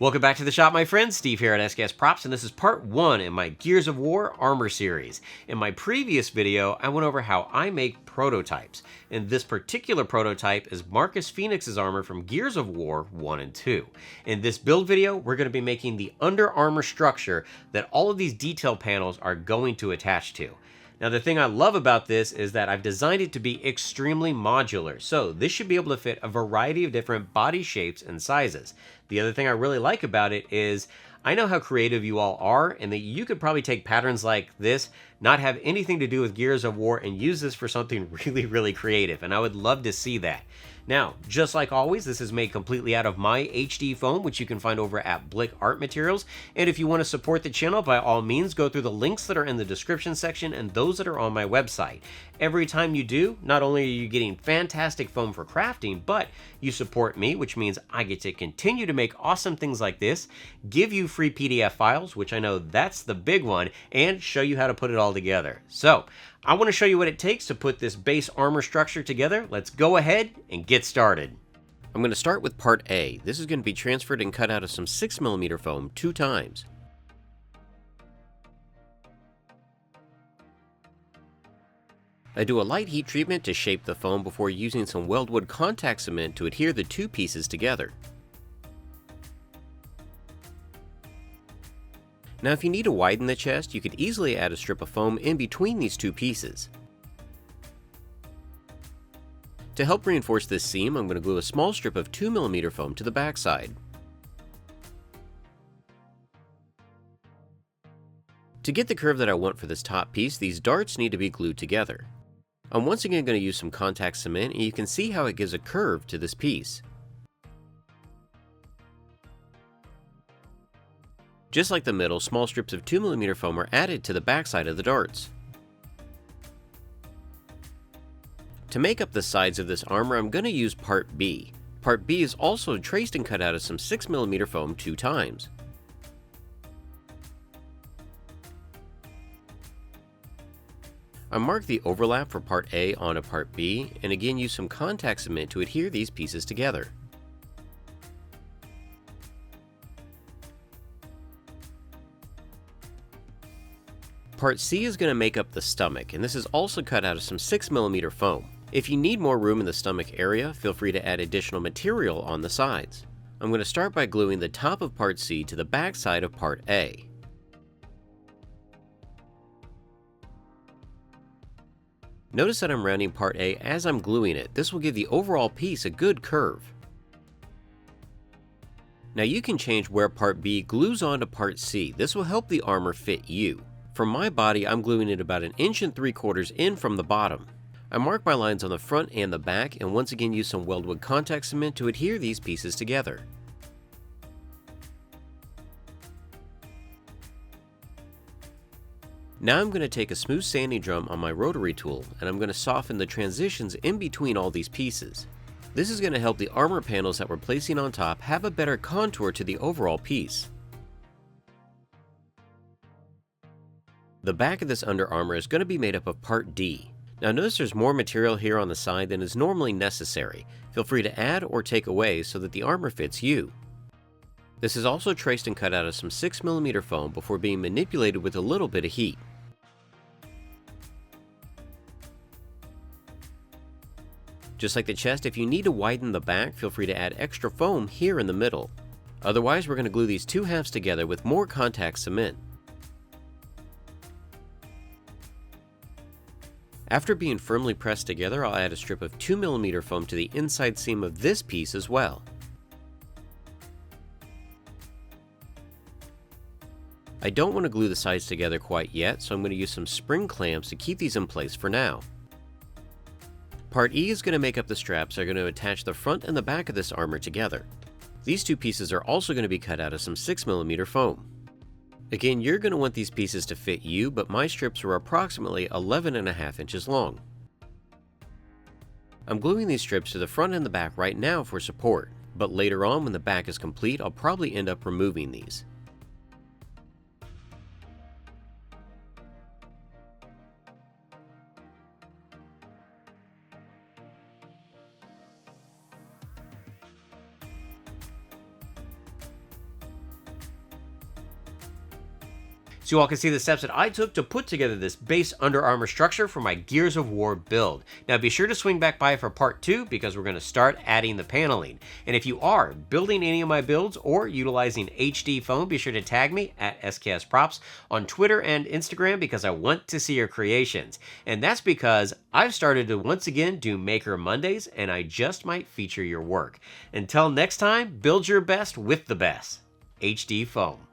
Welcome back to the shop, my friends. Steve here at SKS Props, and this is part 1 in my Gears of War armor series. In my previous video, I went over how I make prototypes, and this particular prototype is Marcus Fenix's armor from Gears of War 1 and 2. In this build video, we're going to be making the under armor structure that all of these detail panels are going to attach to. Now, the thing I love about this is that I've designed it to be extremely modular, so this should be able to fit a variety of different body shapes and sizes. The other thing I really like about it is I know how creative you all are, and that you could probably take patterns like this, not have anything to do with Gears of War, and use this for something really creative, and I would love to see that. Now, just like always, this is made completely out of my HD foam, which you can find over at Blick Art Materials. And if you want to support the channel, by all means, go through the links that are in the description section and those that are on my website. Every time you do, not only are you getting fantastic foam for crafting, but you support me, which means I get to continue to make awesome things like this, give you free PDF files, which I know that's the big one, and show you how to put it all together. So, I want to show you what it takes to put this base armor structure together. Let's go ahead and get started. I'm going to start with part A. This is going to be transferred and cut out of some 6mm foam 2 times. I do a light heat treatment to shape the foam before using some weldwood contact cement to adhere the 2 pieces together. Now, if you need to widen the chest, you could easily add a strip of foam in between these 2 pieces. To help reinforce this seam, I'm going to glue a small strip of 2mm foam to the backside. To get the curve that I want for this top piece, these darts need to be glued together. I'm once again going to use some contact cement, and you can see how it gives a curve to this piece. Just like the middle, small strips of 2mm foam are added to the backside of the darts. To make up the sides of this armor, I'm going to use part B. Part B is also traced and cut out of some 6mm foam 2 times. I mark the overlap for part A onto part B, and again use some contact cement to adhere these pieces together. Part C is going to make up the stomach, and this is also cut out of some 6mm foam. If you need more room in the stomach area, feel free to add additional material on the sides. I'm going to start by gluing the top of part C to the back side of part A. Notice that I'm rounding part A as I'm gluing it. This will give the overall piece a good curve. Now you can change where part B glues onto part C. This will help the armor fit you. For my body, I'm gluing it about 1 3/4 in from the bottom. I mark my lines on the front and the back, and once again use some weldwood contact cement to adhere these pieces together. Now I'm going to take a smooth sanding drum on my rotary tool, and I'm going to soften the transitions in between all these pieces. This is going to help the armor panels that we're placing on top have a better contour to the overall piece. The back of this under armor is going to be made up of part D. Now notice there's more material here on the side than is normally necessary. Feel free to add or take away so that the armor fits you. This is also traced and cut out of some 6mm foam before being manipulated with a little bit of heat. Just like the chest, if you need to widen the back, feel free to add extra foam here in the middle. Otherwise, we're going to glue these 2 halves together with more contact cement. After being firmly pressed together, I'll add a strip of 2mm foam to the inside seam of this piece as well. I don't want to glue the sides together quite yet, so I'm going to use some spring clamps to keep these in place for now. Part E is going to make up the straps that are going to attach the front and the back of this armor together. These 2 pieces are also going to be cut out of some 6mm foam. Again, you're going to want these pieces to fit you, but my strips are approximately 11.5 inches long. I'm gluing these strips to the front and the back right now for support, but later on when the back is complete, I'll probably end up removing these. so you all can see the steps that I took to put together this base Under Armour structure for my Gears of War build. Now be sure to swing back by for part 2 because we're going to start adding the paneling. And if you are building any of my builds or utilizing HD foam, be sure to tag me at SKSProps on Twitter and Instagram because I want to see your creations. And that's because I've started to once again do Maker Mondays and I just might feature your work. Until next time, build your best with the best. HD Foam.